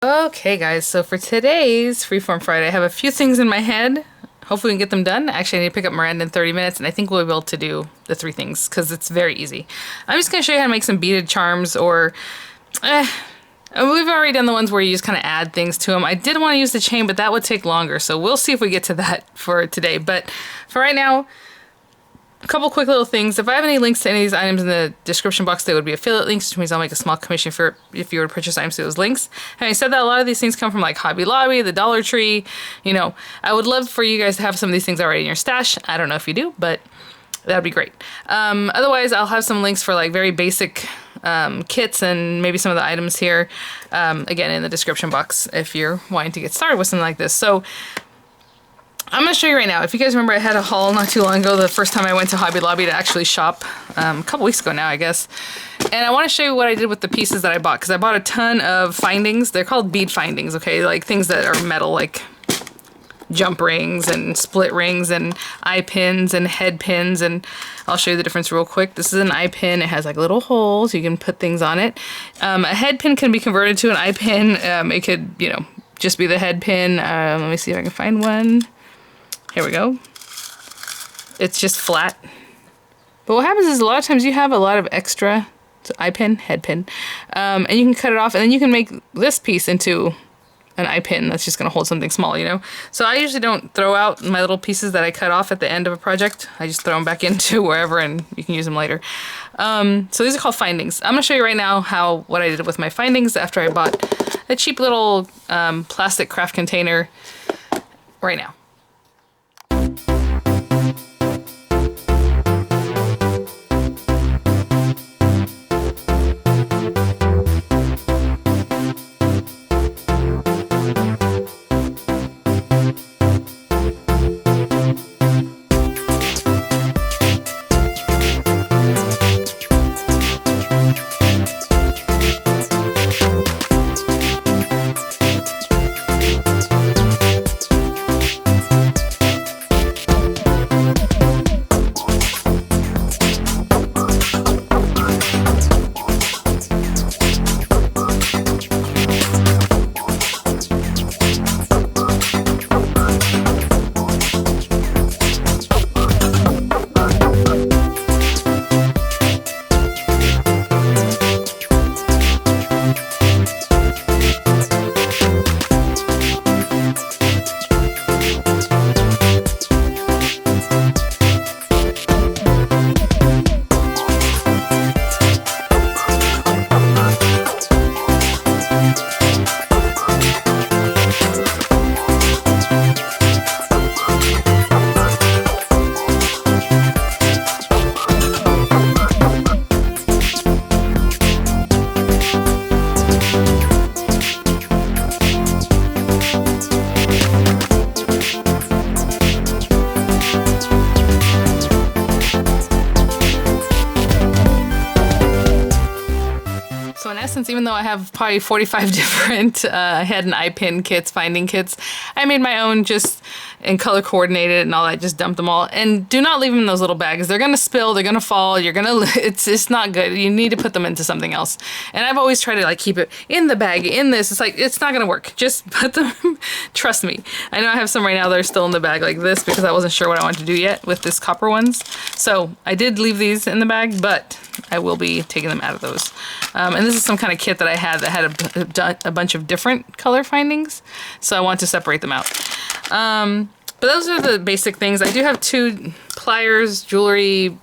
Okay guys, so for today's Freeform Friday, I have a few things in my head. Hopefully we can get them done. Actually, I need to pick up Miranda in 30 minutes, and I think we'll be able to do the 3 things, because it's very easy. I'm just going to show you how to make some beaded charms, or... we've already done the ones where you just kind of add things to them. I did want to use the chain, but that would take longer, so we'll see if we get to that for today. But for right now, a couple quick little things. If I have any links to any of these items in the description box, they would be affiliate links, which means I'll make a small commission for if you were to purchase items through those links. Having said that, a lot of these things come from like Hobby Lobby, the Dollar Tree. You know, I would love for you guys to have some of these things already in your stash. I don't know if you do, but that'd be great. Otherwise, I'll have some links for like very basic kits and maybe some of the items here, again, in the description box if you're wanting to get started with something like this. So I'm going to show you right now. If you guys remember, I had a haul not too long ago, the first time I went to Hobby Lobby to actually shop, a couple weeks ago now, I guess. And I want to show you what I did with the pieces that I bought, because I bought a ton of findings. They're called bead findings, okay? Like things that are metal, like jump rings and split rings and eye pins and head pins, and I'll show you the difference real quick. This is an eye pin. It has like little holes. You can put things on it. A head pin can be converted to an eye pin. It could, you know, just be the head pin. Let me see if I can find one. Here we go. It's just flat. But what happens is a lot of times you have a lot of extra eye pin, head pin, and you can cut it off, and then you can make this piece into an eye pin that's just going to hold something small, you know? So I usually don't throw out my little pieces that I cut off at the end of a project. I just throw them back into wherever and you can use them later. So these are called findings. I'm going to show you right now what I did with my findings after I bought a cheap little plastic craft container right now. Even though I have probably 45 different head and eye pin kits, finding kits, I made my own just and color coordinated and all that. Just dumped them all, and do not leave them in those little bags. They're gonna spill, they're gonna fall, you're gonna, it's not good. You need to put them into something else. And I've always tried to like keep it in the bag, in this. It's like, it's not gonna work. Just put them, trust me. I know I have some right now that are still in the bag like this because I wasn't sure what I wanted to do yet with this copper ones. So I did leave these in the bag, but I will be taking them out of those. And this is some kind of kit that I had that had a bunch of different color findings, so I want to separate them out. But those are the basic things. I do have 2 pliers, jewelry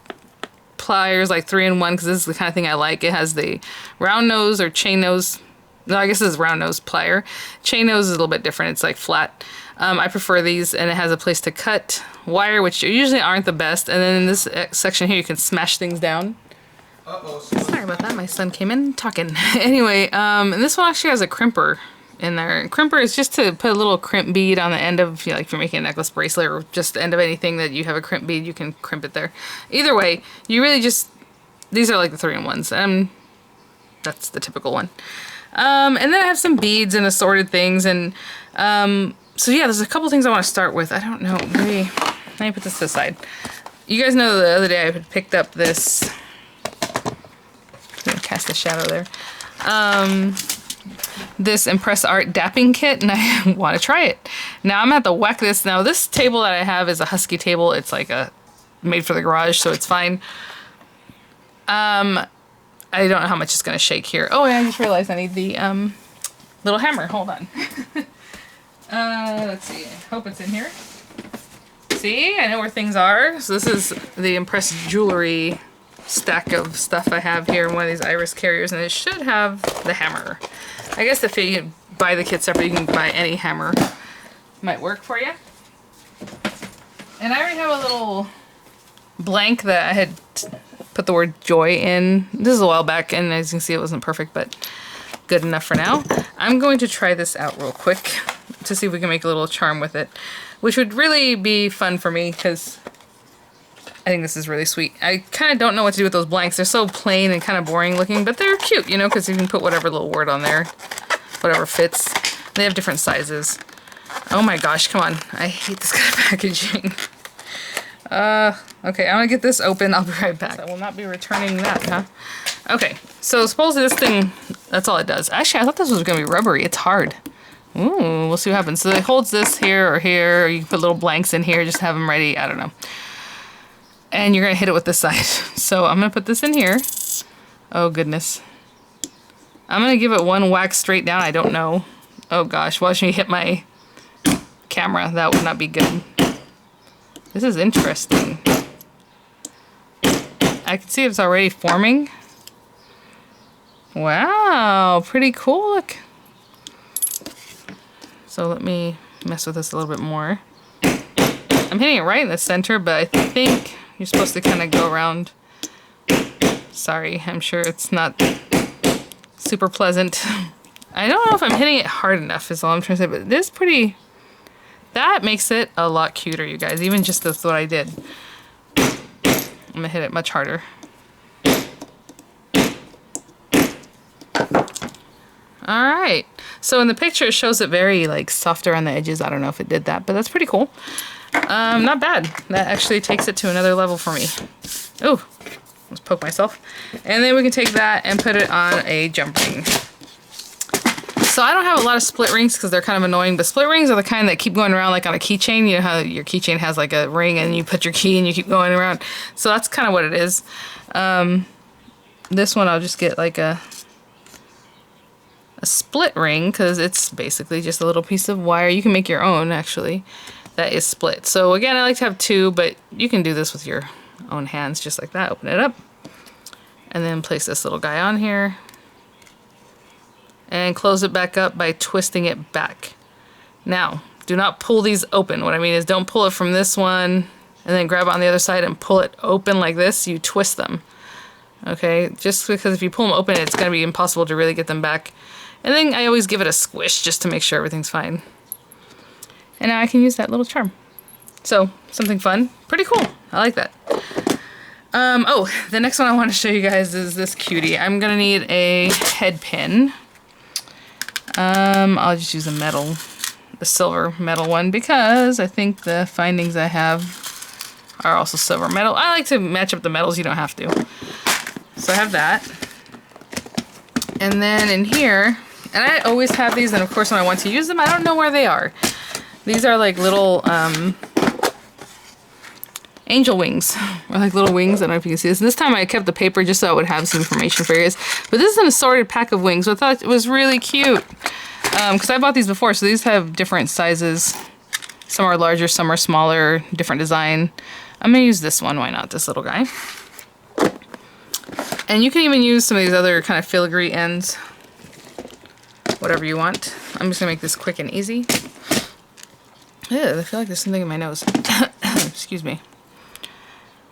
pliers, like 3-in-1, because this is the kind of thing I like. It has the round nose or chain nose. No, I guess this is round nose plier. Chain nose is a little bit different. It's like flat. I prefer these, and it has a place to cut wire, which usually aren't the best. And then in this section here, you can smash things down. Sorry about that. My son came in talking. Anyway, and this one actually has a crimper in there. Crimper is just to put a little crimp bead on the end of, you know, like if you're making a necklace, bracelet, or just the end of anything that you have a crimp bead, you can crimp it there. Either way, you really just, these are like the 3-in-1s. That's the typical one. And then I have some beads and assorted things, and so yeah, there's a couple things I want to start with. I don't know, maybe, let me put this to the side. You guys know the other day I picked up this, I'm gonna cast a shadow there. this Impress Art dapping kit, and I want to try it. Now I'm gonna have to whack this. Now this table that I have is a Husky table. It's like a made for the garage, so it's fine. I don't know how much it's gonna shake here. Oh, and I just realized I need the little hammer. Hold on. Let's see. I hope it's in here. See, I know where things are. So this is the Impress jewelry stack of stuff I have here in one of these iris carriers, and it should have the hammer. I guess if you buy the kit separate, you can buy any hammer. Might work for you. And I already have a little blank that I had put the word joy in. This is a while back, and as you can see, it wasn't perfect, but good enough for now. I'm going to try this out real quick to see if we can make a little charm with it, which would really be fun for me because I think this is really sweet. I kind of don't know what to do with those blanks. They're so plain and kind of boring looking, but they're cute, you know, because you can put whatever little word on there, whatever fits. They have different sizes. Oh my gosh, come on. I hate this kind of packaging. Okay, I'm gonna get this open. I'll be right back. I will not be returning that, huh? Okay, so supposedly this thing, that's all it does. Actually, I thought this was gonna be rubbery. It's hard. Ooh, we'll see what happens. So it holds this here, or you can put little blanks in here, just have them ready. I don't know. And you're gonna hit it with this side. So I'm gonna put this in here. Oh goodness. I'm gonna give it one whack straight down. I don't know. Oh gosh, watch me hit my camera. That would not be good. This is interesting. I can see it's already forming. Wow, pretty cool. Look. So let me mess with this a little bit more. I'm hitting it right in the center, but I think you're supposed to kind of go around. Sorry, I'm sure it's not super pleasant. I don't know if I'm hitting it hard enough is all I'm trying to say, but it is pretty... That makes it a lot cuter, you guys, even just with what I did. I'm gonna hit it much harder. Alright, so in the picture it shows it very like softer on the edges. I don't know if it did that, but that's pretty cool. Not bad. That actually takes it to another level for me. Ooh, let's poke myself. And then we can take that and put it on a jump ring. So I don't have a lot of split rings because they're kind of annoying, but split rings are the kind that keep going around like on a keychain. You know how your keychain has like a ring and you put your key and you keep going around. So that's kind of what it is. This one I'll just get like a split ring because it's basically just a little piece of wire. You can make your own actually that is split. So again, I like to have two, but you can do this with your own hands just like that. Open it up and then place this little guy on here and close it back up by twisting it back. Now, do not pull these open. What I mean is don't pull it from this one and then grab it on the other side and pull it open like this. You twist them. Okay, just because if you pull them open, it's going to be impossible to really get them back. And then I always give it a squish just to make sure everything's fine. And now I can use that little charm. So, something fun. Pretty cool. I like that. Oh, the next one I want to show you guys is this cutie. I'm going to need a head pin. I'll just use the silver metal one because I think the findings I have are also silver metal. I like to match up the metals. You don't have to. So I have that. And then in here, and I always have these, and of course when I want to use them, I don't know where they are. These are like little angel wings, or like little wings. I don't know if you can see this. And this time I kept the paper just so I would have some information for you guys. But this is an assorted pack of wings, so I thought it was really cute. Because I bought these before, so these have different sizes. Some are larger, some are smaller, different design. I'm going to use this one, why not, this little guy. And you can even use some of these other kind of filigree ends. Whatever you want. I'm just going to make this quick and easy. Ew, I feel like there's something in my nose. Excuse me.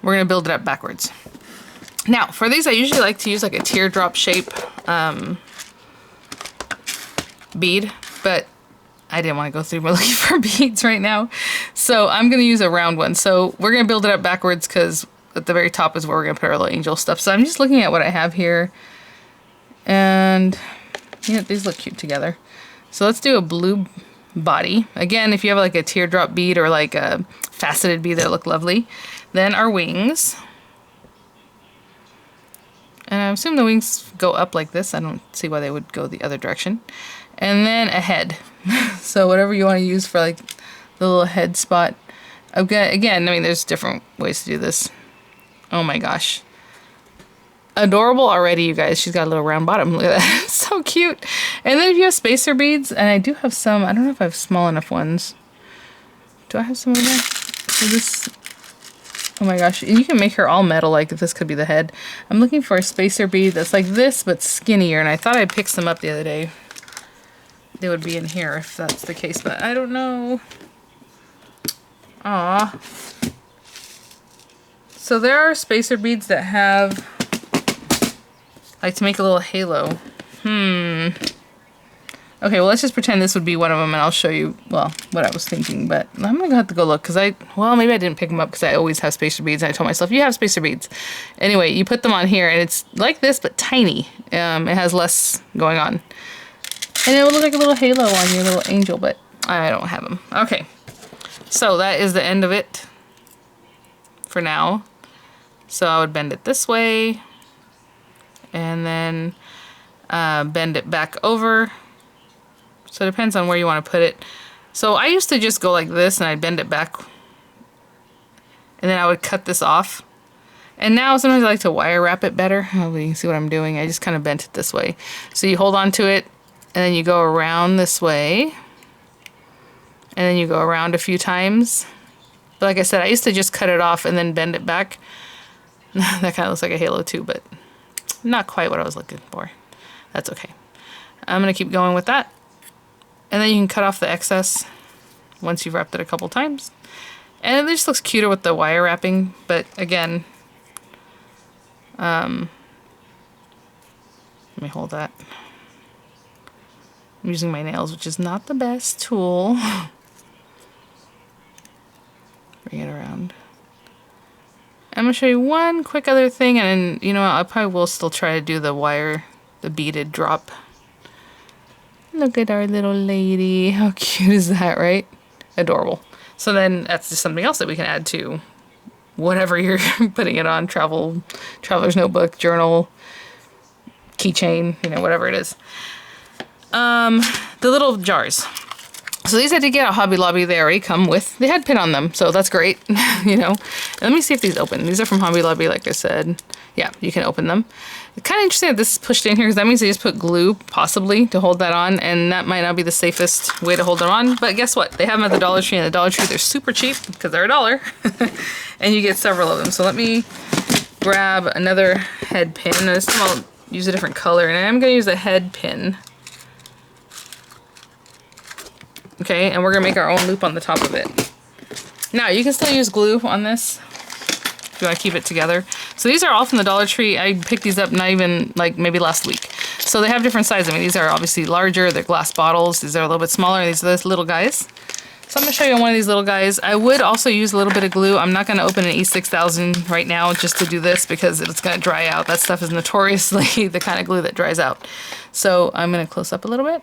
We're going to build it up backwards. Now, for these, I usually like to use like a teardrop shape bead, but I didn't want to go through looking for beads right now. So I'm going to use a round one. So we're going to build it up backwards because at the very top is where we're going to put our little angel stuff. So I'm just looking at what I have here. And yeah, these look cute together. So let's do a blue body. Again, if you have like a teardrop bead or like a faceted bead that look lovely. Then our wings. And I assume the wings go up like this. I don't see why they would go the other direction. And then a head. So whatever you want to use for like the little head spot. Again, I mean, there's different ways to do this. Oh my gosh. Adorable already, you guys. She's got a little round bottom. Look at that. So cute. And then if you have spacer beads, and I do have some, I don't know if I have small enough ones. Do I have some of that? So this, oh my gosh. And you can make her all metal, like this could be the head. I'm looking for a spacer bead that's like this, but skinnier. And I thought I picked some up the other day. They would be in here if that's the case, but I don't know. Aw. So there are spacer beads that have, like, to make a little halo. Okay, well, let's just pretend this would be one of them, and I'll show you, well, what I was thinking. But I'm gonna have to go look, because well, maybe I didn't pick them up, because I always have spacer beads. And I told myself, you have spacer beads. Anyway, you put them on here, and it's like this, but tiny. It has less going on. And it will look like a little halo on your little angel, but I don't have them. Okay, so that is the end of it for now. So I would bend it this way, and then bend it back over. So it depends on where you want to put it. So I used to just go like this, and I'd bend it back, and then I would cut this off. And now sometimes I like to wire wrap it better. Oh, you can see what I'm doing. I just kind of bent it this way. So you hold on to it, and then you go around this way, and then you go around a few times. But like I said, I used to just cut it off and then bend it back. That kind of looks like a halo too, but not quite what I was looking for. That's okay. I'm going to keep going with that. And then you can cut off the excess once you've wrapped it a couple times. And it just looks cuter with the wire wrapping, but again, let me hold that. I'm using my nails, which is not the best tool. Bring it around. I'm going to show you one quick other thing, and then, you know, I probably will still try to do the wire, the beaded drop. Look at our little lady. How cute is that, right? Adorable. So then that's just something else that we can add to whatever you're putting it on. Traveler's notebook, journal, keychain, you know, whatever it is. The little jars. So these I did get at Hobby Lobby. They already come with, they had pin on them, so that's great, you know. And let me see if these open. These are from Hobby Lobby, like I said. Yeah, you can open them. It's kind of interesting that this is pushed in here, because that means they just put glue, possibly, to hold that on, and that might not be the safest way to hold them on. But guess what? They have them at the Dollar Tree, and at the Dollar Tree they're super cheap, because they're $1. And you get several of them. So let me grab another head pin. This time I'll use a different color, and I'm going to use a head pin. Okay, and we're gonna make our own loop on the top of it. Now, you can still use glue on this if you want to keep it together. So these are all from the Dollar Tree. I picked these up not even, like, maybe last week. So they have different sizes. I mean, these are obviously larger. They're glass bottles. These are a little bit smaller. These are the little guys. So I'm gonna show you one of these little guys. I would also use a little bit of glue. I'm not gonna open an E6000 right now just to do this, because it's gonna dry out. That stuff is notoriously the kind of glue that dries out. So I'm gonna close up a little bit.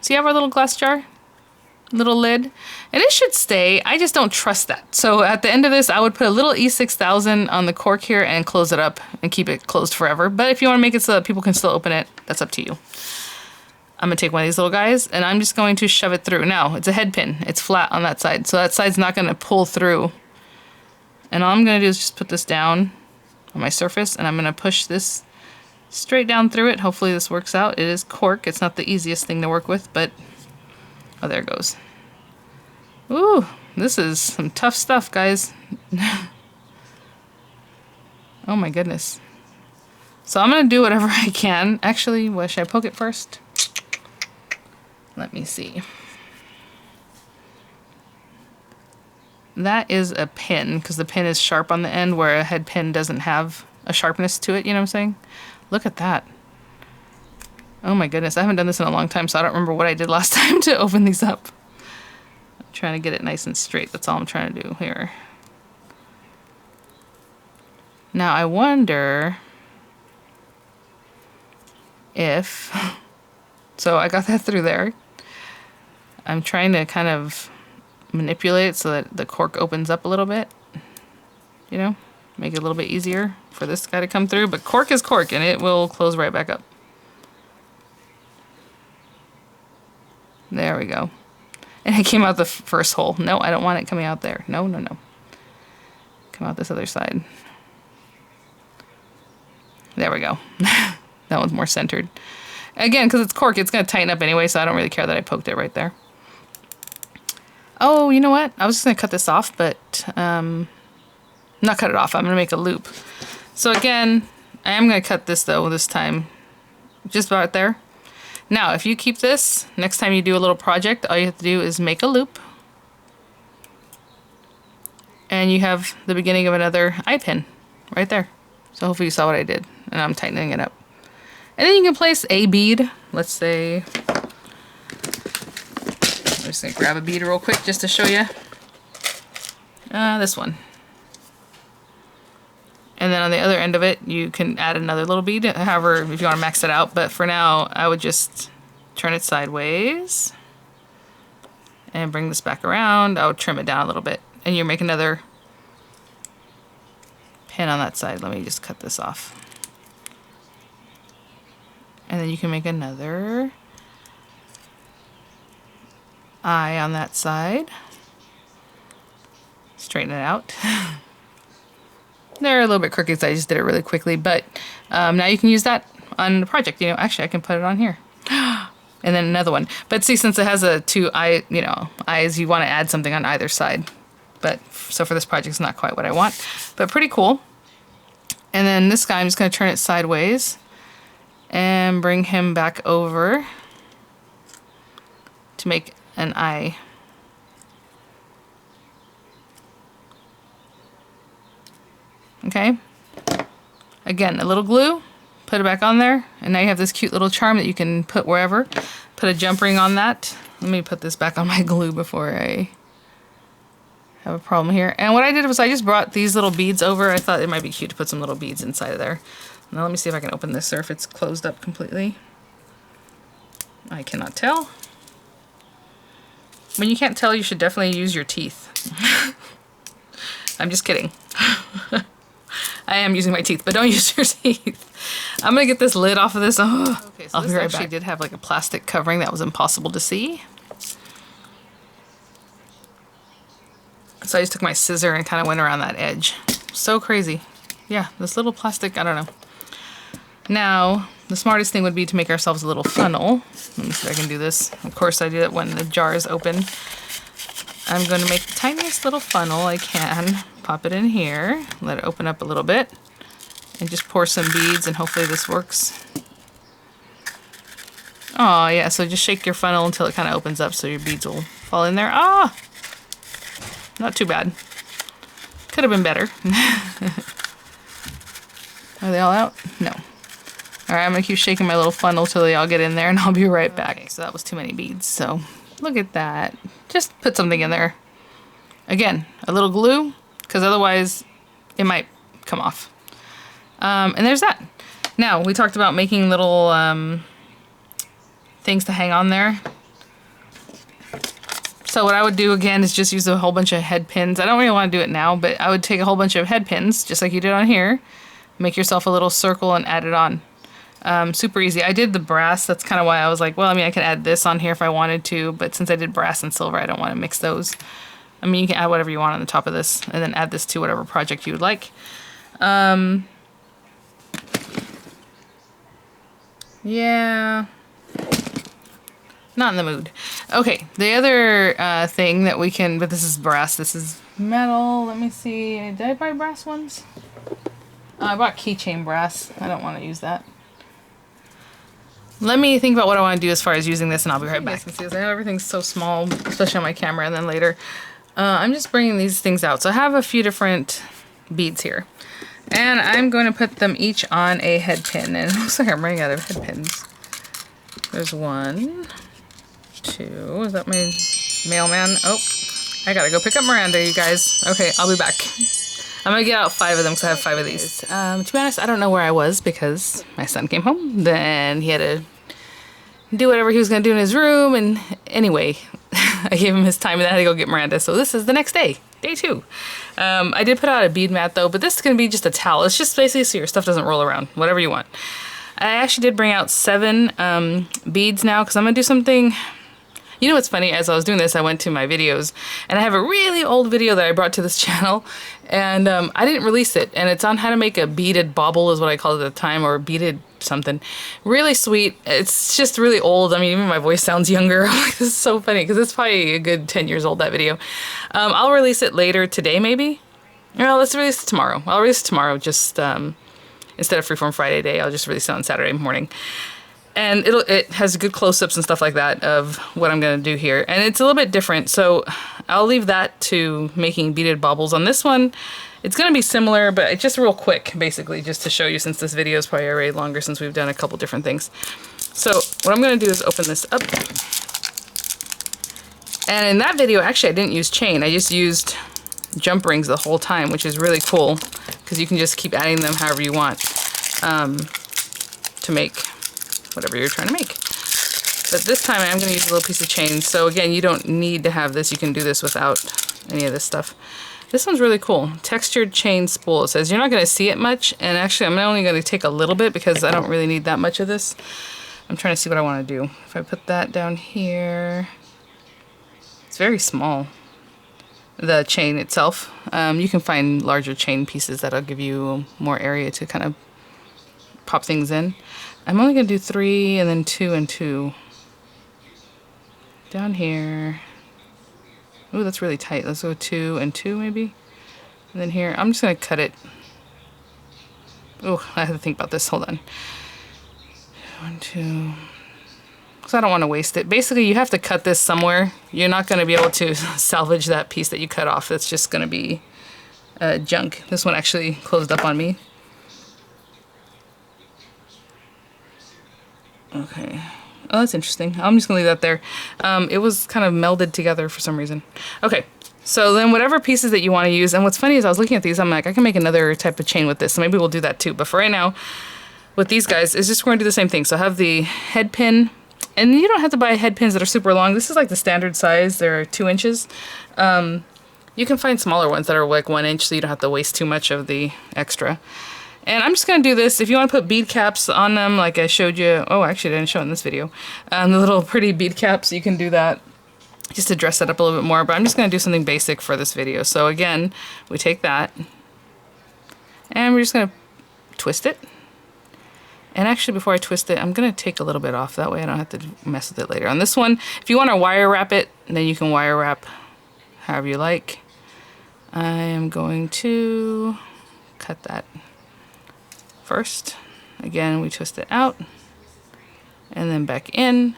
So you have our little glass jar? Little lid, and it should stay. I just don't trust that. So at the end of this, I would put a little E6000 on the cork here and close it up and keep it closed forever. But if you want to make it so that people can still open it, that's up to you. I'm gonna take one of these little guys, and I'm just going to shove it through. Now, it's a head pin. It's flat on that side, so that side's not gonna pull through. And all I'm gonna do is just put this down on my surface, and I'm gonna push this straight down through it. Hopefully this works out. It is cork. It's not the easiest thing to work with, but oh, there it goes. Ooh, this is some tough stuff, guys. Oh my goodness. So I'm gonna do whatever I can. Actually, what, should I poke it first? Let me see. That is a pin, because the pin is sharp on the end, where a head pin doesn't have a sharpness to it, you know what I'm saying? Look at that. Oh my goodness, I haven't done this in a long time, so I don't remember what I did last time to open these up. I'm trying to get it nice and straight. That's all I'm trying to do here. Now I wonder if... So I got that through there. I'm trying to kind of manipulate it so that the cork opens up a little bit. You know? Make it a little bit easier for this guy to come through, but cork is cork and it will close right back up. There we go. And it came out the first hole. No, I don't want it coming out there. No, no, no. Come out this other side. There we go. That one's more centered. Again, because it's cork, it's going to tighten up anyway, so I don't really care that I poked it right there. Oh, you know what? I was just going to cut this off, but not cut it off. I'm going to make a loop. So again, I am going to cut this though this time. Just about there. Now, if you keep this, next time you do a little project, all you have to do is make a loop. And you have the beginning of another eye pin right there. So hopefully you saw what I did. And I'm tightening it up. And then you can place a bead. Let's say, I'm just going to grab a bead real quick just to show you. This one. And then on the other end of it, you can add another little bead, however, if you want to max it out. But for now, I would just turn it sideways and bring this back around. I would trim it down a little bit. And you make another pin on that side. Let me just cut this off. And then you can make another eye on that side. Straighten it out. They're a little bit crooked, so I just did it really quickly, but now you can use that on the project. You know, actually I can put it on here. And then another one. But see, since it has a two eye, you know, eyes, you want to add something on either side. But so for this project, it's not quite what I want, but pretty cool. And then this guy, I'm just going to turn it sideways and bring him back over to make an eye. Okay, again, a little glue, put it back on there, and now you have this cute little charm that you can put wherever. Put a jump ring on that. Let me put this back on my glue before I have a problem here. And what I did was I just brought these little beads over. I thought it might be cute to put some little beads inside of there. Now let me see if I can open this or if it's closed up completely. I cannot tell. When you can't tell, you should definitely use your teeth. I'm just kidding. I am using my teeth, but don't use your teeth. I'm gonna get this lid off of this. Oh, okay, so I'll be right back. Did have like a plastic covering that was impossible to see. So I just took my scissor and kind of went around that edge. So crazy. Yeah, this little plastic, I don't know. Now, the smartest thing would be to make ourselves a little funnel. Let me see if I can do this. Of course I do it when the jar is open. I'm going to make the tiniest little funnel I can. Pop it in here, let it open up a little bit, and just pour some beads, and hopefully this works. Oh yeah, so just shake your funnel until it kind of opens up so your beads will fall in there. Ah! Not too bad. Could have been better. Are they all out? No. Alright, I'm going to keep shaking my little funnel till they all get in there, and I'll be right back. Okay, so that was too many beads, so look at that. Just put something in there. Again, a little glue, because otherwise it might come off. And there's that. Now, we talked about making little things to hang on there. So what I would do again is just use a whole bunch of head pins. I don't really want to do it now, but I would take a whole bunch of head pins, just like you did on here. Make yourself a little circle and add it on. Super easy. I did the brass. That's kind of why I was like, well, I mean, I could add this on here if I wanted to, but since I did brass and silver, I don't want to mix those. I mean, you can add whatever you want on the top of this, and then add this to whatever project you would like. Yeah. Not in the mood. Okay, the other thing that we can, but this is brass, this is metal. Let me see. Did I buy brass ones? I bought keychain brass. I don't want to use that. Let me think about what I want to do as far as using this, and I'll be right back. I know everything's so small, especially on my camera, and then later. I'm just bringing these things out. So I have a few different beads here. And I'm going to put them each on a head pin. And it looks like I'm running out of head pins. There's 1, 2. Is that my mailman? Oh, I gotta go pick up Miranda, you guys. Okay, I'll be back. I'm gonna get out 5 of them because I have 5 of these. To be honest, I don't know where I was because my son came home. Then he had to do whatever he was gonna do in his room. And anyway, I gave him his time and then I had to go get Miranda. So this is the next day. day 2. I did put out a bead mat though, but this is going to be just a towel. It's just basically so your stuff doesn't roll around, whatever you want. I actually did bring out 7 beads now because I'm going to do something. You know what's funny? As I was doing this, I went to my videos, and I have a really old video that I brought to this channel, and I didn't release it, and it's on how to make a beaded bobble is what I called it at the time, or beaded something. Really sweet. It's just really old. I mean, even my voice sounds younger. This is so funny because it's probably a good 10 years old, that video. I'll release it later today, maybe. Well, let's release it tomorrow. I'll release it tomorrow, just instead of Freeform Friday day, I'll just release it on Saturday morning. And it has good close-ups and stuff like that of what I'm going to do here. And it's a little bit different, so I'll leave that to making beaded bobbles. On this one, it's going to be similar, but it's just real quick, basically, just to show you, since this video is probably already longer since we've done a couple different things. So what I'm going to do is open this up. And in that video, actually, I didn't use chain. I just used jump rings the whole time, which is really cool, because you can just keep adding them however you want to make whatever you're trying to make. But this time I'm going to use a little piece of chain. So again, you don't need to have this. You can do this without any of this stuff. This one's really cool. Textured chain spool. It says you're not going to see it much. And actually, I'm only going to take a little bit because I don't really need that much of this. I'm trying to see what I want to do. If I put that down here, it's very small. The chain itself. You can find larger chain pieces that'll give you more area to kind of pop things in. I'm only going to do 3 and then 2 and 2. Down here. Ooh, that's really tight. Let's go 2 and 2 maybe. And then here, I'm just going to cut it. Oh, I have to think about this. Hold on. 1, 2. Because I don't want to waste it. Basically, you have to cut this somewhere. You're not going to be able to salvage that piece that you cut off. That's just going to be junk. This one actually closed up on me. Okay. Oh, that's interesting. I'm just gonna leave that there. It was kind of melded together for some reason. Okay, so then whatever pieces that you want to use, and what's funny is I was looking at these, I'm like, I can make another type of chain with this, so maybe we'll do that too. But for right now, with these guys, is just going to do the same thing. So I have the head pin, and you don't have to buy head pins that are super long. This is like the standard size. They're 2 inches. You can find smaller ones that are like 1 inch, so you don't have to waste too much of the extra. And I'm just going to do this. If you want to put bead caps on them, like I showed you. Oh, actually, I didn't show it in this video. The little pretty bead caps, you can do that just to dress it up a little bit more. But I'm just going to do something basic for this video. So again, we take that, and we're just going to twist it. And actually, before I twist it, I'm going to take a little bit off. That way I don't have to mess with it later. On this one, if you want to wire wrap it, then you can wire wrap however you like. I am going to cut that first. Again, we twist it out and then back in.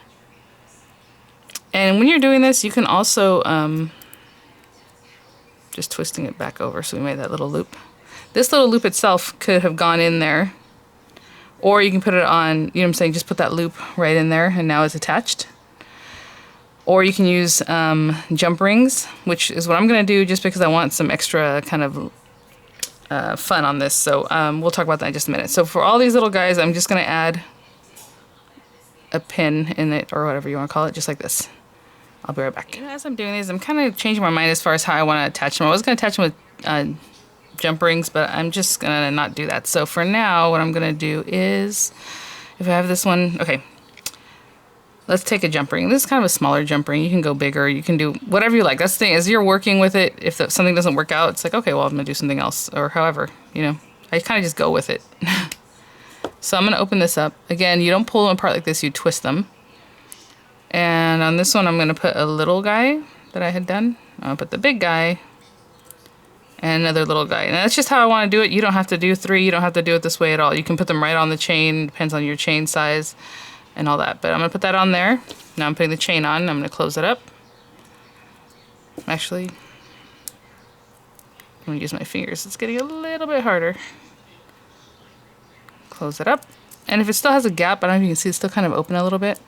And when you're doing this, you can also just twisting it back over, so we made that little loop. This little loop itself could have gone in there, or you can put it on, you know what I'm saying, just put that loop right in there and now it's attached. Or you can use jump rings, which is what I'm going to do just because I want some extra kind of fun on this. So we'll talk about that in just a minute. So for all these little guys, I'm just going to add a pin in it, or whatever you want to call it, just like this. I'll be right back. You know, as I'm doing these, I'm kind of changing my mind as far as how I want to attach them. I was going to attach them with jump rings, but I'm just going to not do that. So for now, what I'm going to do is, if I have this one, okay, let's take a jump ring. This is kind of a smaller jump ring. You can go bigger. You can do whatever you like. That's the thing. As you're working with it, if something doesn't work out, it's like, okay, well, I'm going to do something else. Or however, you know, I kind of just go with it. So I'm going to open this up. Again, you don't pull them apart like this. You twist them. And on this one, I'm going to put a little guy that I had done. I'll put the big guy and another little guy. And that's just how I want to do it. You don't have to do 3. You don't have to do it this way at all. You can put them right on the chain. Depends on your chain size and all that. But I'm going to put that on there. Now I'm putting the chain on. I'm going to close it up. Actually, I'm going to use my fingers. It's getting a little bit harder. Close it up. And if it still has a gap, I don't know if you can see, it's still kind of open a little bit.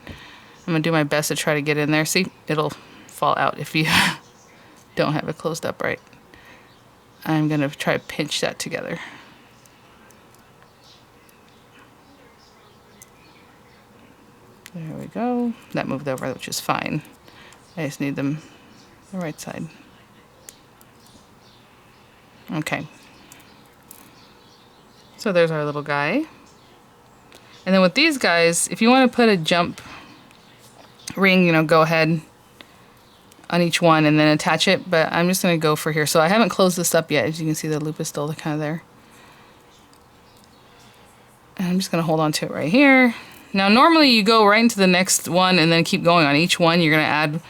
I'm going to do my best to try to get in there. See, it'll fall out if you don't have it closed up right. I'm going to try to pinch that together. There we go. That moved over, which is fine. I just need them the right side. Okay. So there's our little guy. And then with these guys, if you want to put a jump ring, you know, go ahead on each one and then attach it, but I'm just going to go for here. So I haven't closed this up yet. As you can see, the loop is still kind of there. And I'm just going to hold on to it right here. Now, normally you go right into the next one and then keep going on each one. You're going to add,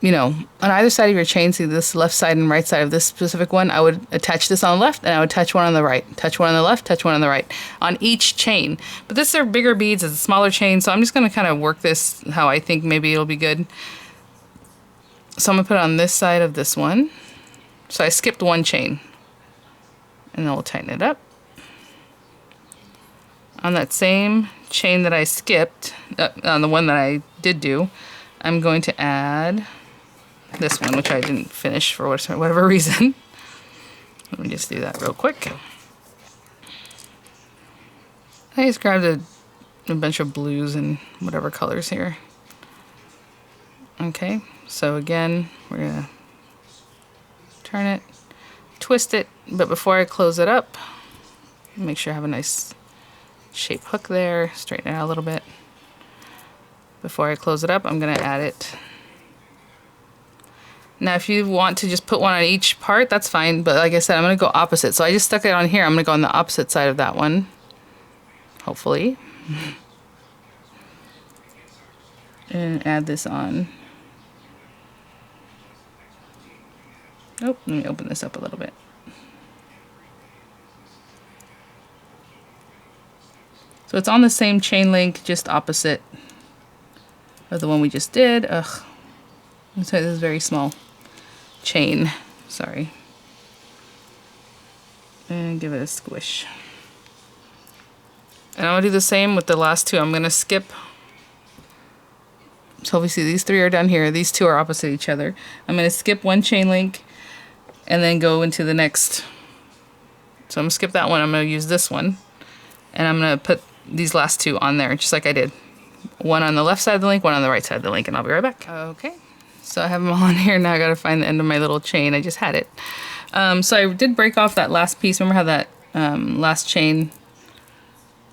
you know, on either side of your chain, see this left side and right side of this specific one, I would attach this on the left and I would touch one on the right, touch one on the left, touch one on the right on each chain. But this are bigger beads, it's a smaller chain, so I'm just going to kind of work this how I think maybe it'll be good. So I'm going to put it on this side of this one. So I skipped one chain. And then we'll tighten it up. On that same chain that I skipped, on the one that I did do, I'm going to add this one, which I didn't finish for whatever reason. Let me just do that real quick. I just grabbed a bunch of blues and whatever colors here. Okay, so again, we're gonna turn it, twist it, but before I close it up, make sure I have a nice shape hook there, straighten it out a little bit. Before I close it up, I'm gonna add it. Now if you want to just put one on each part, that's fine, but like I said, I'm gonna go opposite. So I just stuck it on here, I'm gonna go on the opposite side of that one, hopefully. And add this on. Oh, let me open this up a little bit. So it's on the same chain link, just opposite of the one we just did. Ugh. This is very small chain. Sorry. And give it a squish. And I'm gonna do the same with the last two. I'm gonna skip. So obviously these three are down here. These two are opposite each other. I'm gonna skip one chain link and then go into the next. So I'm gonna skip that one. I'm gonna use this one. And I'm gonna put these last two on there, just like I did. One on the left side of the link, one on the right side of the link, and I'll be right back. Okay, so I have them all on here. Now I gotta find the end of my little chain. I just had it. So I did break off that last piece. Remember how that last chain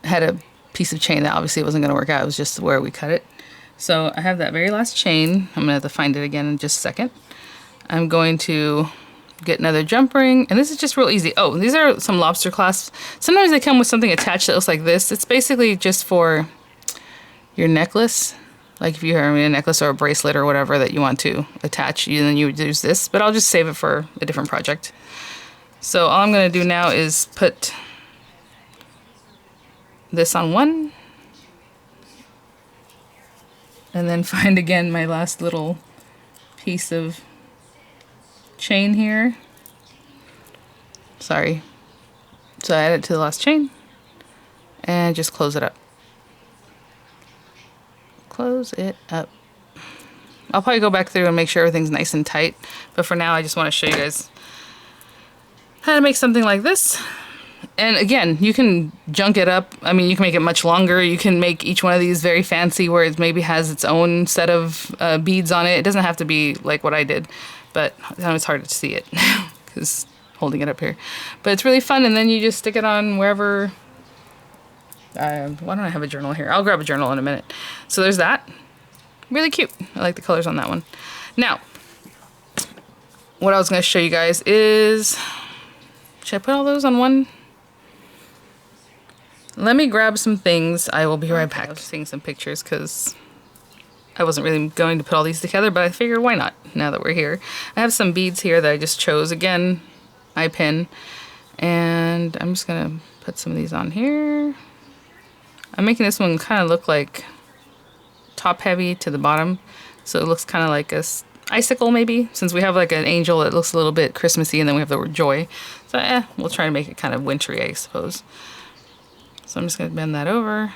had a piece of chain that obviously wasn't gonna work out. It was just where we cut it. So I have that very last chain. I'm gonna have to find it again in just a second. I'm going to get another jump ring, and this is just real easy. Oh, these are some lobster clasps. Sometimes they come with something attached that looks like this. It's basically just for your necklace. Like if you have a necklace or a bracelet or whatever that you want to attach, then you would use this, but I'll just save it for a different project. So all I'm gonna do now is put this on one, and then find again my last little piece of chain here. Sorry. So I add it to the last chain and just close it up. Close it up. I'll probably go back through and make sure everything's nice and tight, but for now I just want to show you guys how to make something like this. And again, you can junk it up. I mean, you can make it much longer. You can make each one of these very fancy where it maybe has its own set of beads on it. It doesn't have to be like what I did, but it's hard to see it because holding it up here. But it's really fun, and then you just stick it on wherever. Why don't I have a journal here? I'll grab a journal in a minute. So there's that. Really cute. I like the colors on that one. Now, what I was going to show you guys is, should I put all those on one? Let me grab some things. I will be right back. I was seeing some pictures because I wasn't really going to put all these together, but I figured why not now that we're here. I have some beads here that I just chose. Again, eye pin. And I'm just going to put some of these on here. I'm making this one kind of look like top heavy to the bottom. So it looks kind of like a icicle maybe, since we have like an angel that looks a little bit Christmassy, and then we have the word joy. So we'll try to make it kind of wintry, I suppose. So I'm just going to bend that over.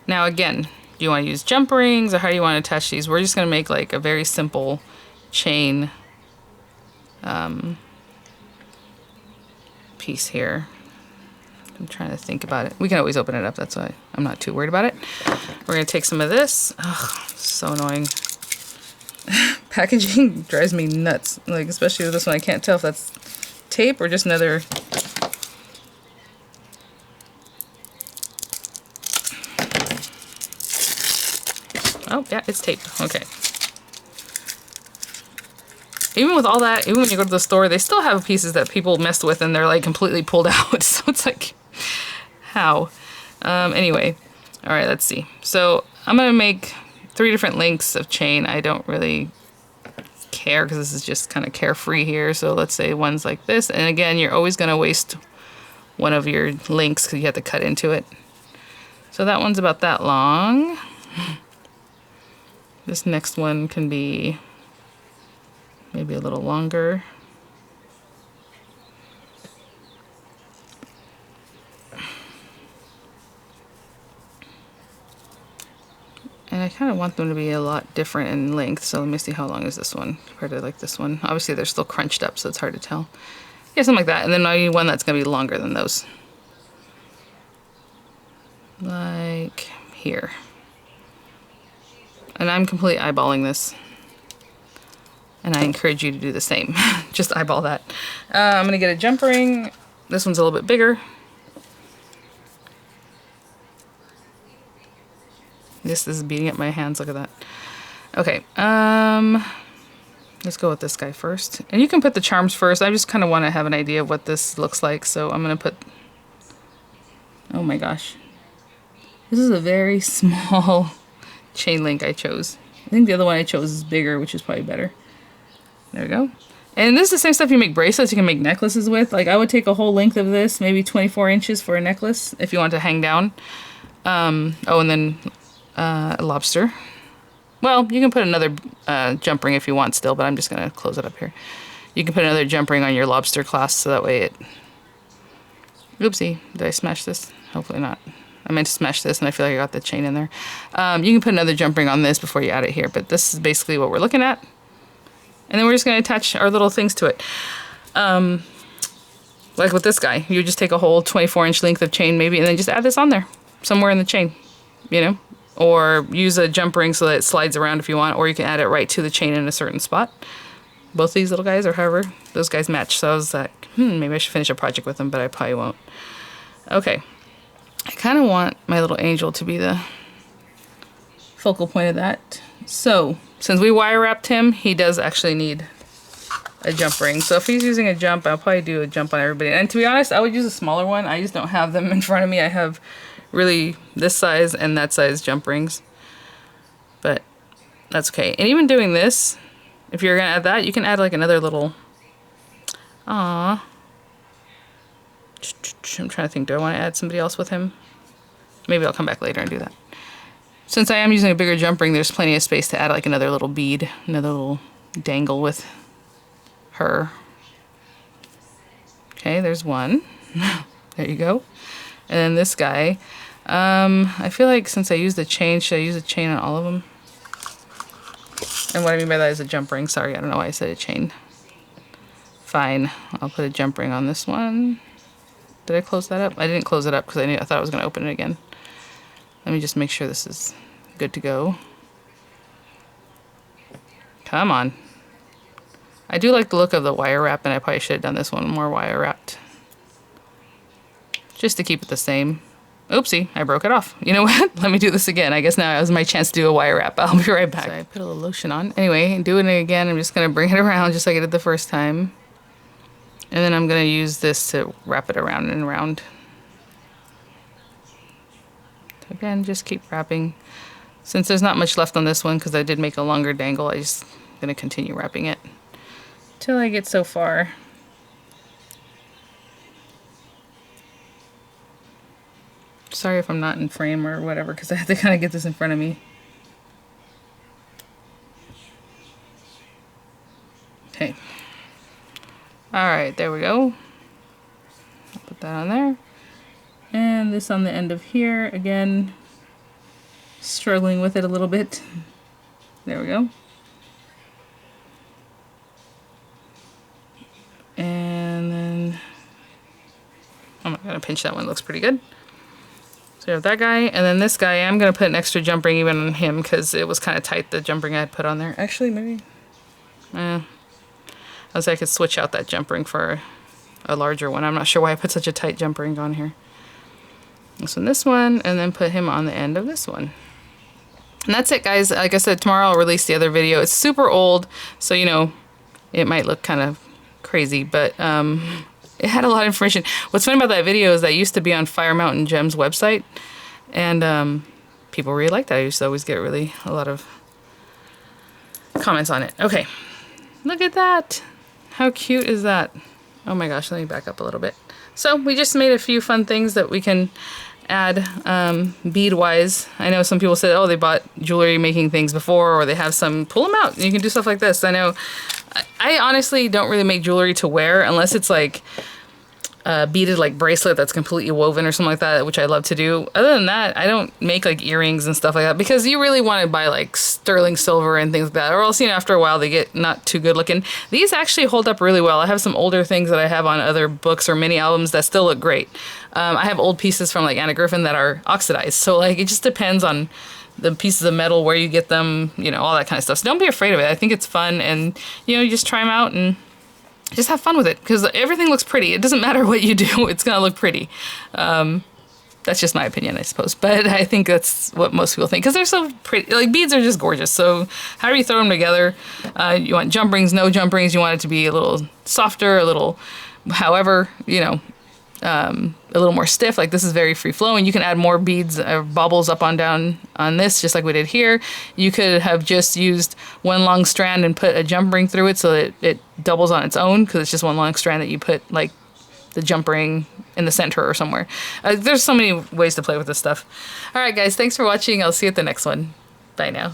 Now again, do you want to use jump rings or how do you want to attach these? We're just going to make like a very simple chain piece here. I'm trying to think about it. We can always open it up, that's why I'm not too worried about it. We're going to take some of this. Ugh, so annoying. Packaging drives me nuts. Like, especially with this one, I can't tell if that's tape or just another... Oh, yeah, it's taped. Okay. Even with all that, even when you go to the store, they still have pieces that people messed with and they're like completely pulled out. So it's like, how? Anyway, all right, let's see. So I'm going to make 3 different lengths of chain. I don't really care because this is just kind of carefree here. So let's say one's like this. And again, you're always going to waste one of your links because you have to cut into it. So that one's about that long. This next one can be maybe a little longer. And I kind of want them to be a lot different in length, so let me see how long is this one compared to like this one. Obviously they're still crunched up, so it's hard to tell. Yeah, something like that. And then I need one that's going to be longer than those. Like here. And I'm completely eyeballing this. And I encourage you to do the same. Just eyeball that. I'm going to get a jump ring. This one's a little bit bigger. This is beating up my hands. Look at that. Okay. Let's go with this guy first. And you can put the charms first. I just kind of want to have an idea of what this looks like. So I'm going to put... Oh my gosh. This is a very small chain link I chose. I think the other one I chose is bigger, which is probably better. There we go. And this is the same stuff you make bracelets, you can make necklaces with. Like I would take a whole length of this, maybe 24 inches for a necklace if you want to hang down. Oh, and then a lobster. Well, you can put another jump ring if you want still, but I'm just going to close it up here. You can put another jump ring on your lobster clasp so that way it... Oopsie, did I smash this? Hopefully not. I meant to smash this and I feel like I got the chain in there. You can put another jump ring on this before you add it here, but this is basically what we're looking at. And then we're just going to attach our little things to it. Like with this guy, you just take a whole 24-inch length of chain maybe, and then just add this on there, somewhere in the chain, you know? Or use a jump ring so that it slides around if you want, or you can add it right to the chain in a certain spot. Both these little guys, or however, those guys match. So I was like, maybe I should finish a project with them, but I probably won't. Okay. I kind of want my little angel to be the focal point of that. So, since we wire wrapped him, he does actually need a jump ring. So if he's using a jump, I'll probably do a jump on everybody. And to be honest, I would use a smaller one. I just don't have them in front of me. I have really this size and that size jump rings. But that's okay. And even doing this, if you're going to add that, you can add like another little... Aww. I'm trying to think, do I want to add somebody else with him? Maybe I'll come back later and do that. Since I am using a bigger jump ring, there's plenty of space to add like another little bead, another little dangle with her. Okay, there's one. There you go. And then this guy. I feel like since I used the chain, should I use a chain on all of them? And what I mean by that is a jump ring. Sorry, I don't know why I said a chain. Fine, I'll put a jump ring on this one. Did I close that up? I didn't close it up because I thought I was going to open it again. Let me just make sure this is good to go. Come on. I do like the look of the wire wrap, and I probably should have done this one more wire wrapped. Just to keep it the same. Oopsie, I broke it off. You know what? Let me do this again. I guess now is my chance to do a wire wrap. I'll be right back. So I put a little lotion on. Anyway, doing it again, I'm just going to bring it around just like I did the first time. And then I'm going to use this to wrap it around and around. So again, just keep wrapping. Since there's not much left on this one, because I did make a longer dangle, I'm just going to continue wrapping it till I get so far. Sorry if I'm not in frame or whatever, because I have to kind of get this in front of me. Okay. Alright, there we go. I'll put that on there. And this on the end of here. Again, struggling with it a little bit. There we go. And then... I'm going to pinch that one. Looks pretty good. So you have that guy, and then this guy, I'm going to put an extra jump ring even on him because it was kind of tight, the jump ring I put on there. Actually, maybe... I was like, I could switch out that jump ring for a larger one. I'm not sure why I put such a tight jump ring on here. This one, and then put him on the end of this one. And that's it, guys. Like I said, tomorrow I'll release the other video. It's super old, so you know, it might look kind of crazy, but it had a lot of information. What's funny about that video is that used to be on Fire Mountain Gems website, and people really liked that. I used to always get really a lot of comments on it. Okay, look at that. How cute is that? Oh my gosh, let me back up a little bit. So we just made a few fun things that we can add bead wise. I know some people said, oh, they bought jewelry making things before, or they have some. Pull them out and you can do stuff like this. I know I honestly don't really make jewelry to wear unless it's like a beaded like bracelet that's completely woven or something like that, which I love to do. Other than that, I don't make like earrings and stuff like that, because you really want to buy like sterling silver and things like that, or else, you know, after a while they get not too good looking. These actually hold up really well. I have some older things that I have on other books or mini albums that still look great. I have old pieces from like Anna Griffin that are oxidized, so like it just depends on the pieces of metal, where you get them, you know, all that kind of stuff. So don't be afraid of it. I think it's fun, and you know, you just try them out and just have fun with it, because everything looks pretty. It doesn't matter what you do, it's gonna look pretty. That's just my opinion, I suppose, but I think that's what most people think, because they're so pretty. Like, beads are just gorgeous, so however you throw them together, you want jump rings, no jump rings, you want it to be a little softer, a little, however, you know, a little more stiff. Like, this is very free flowing. You can add more beads or bobbles up on down on this, just like we did here. You could have just used one long strand and put a jump ring through it, so that it doubles on its own, because it's just one long strand that you put like the jump ring in the center or somewhere. There's so many ways to play with this stuff. All right, guys, thanks for watching. I'll see you at the next one. Bye now.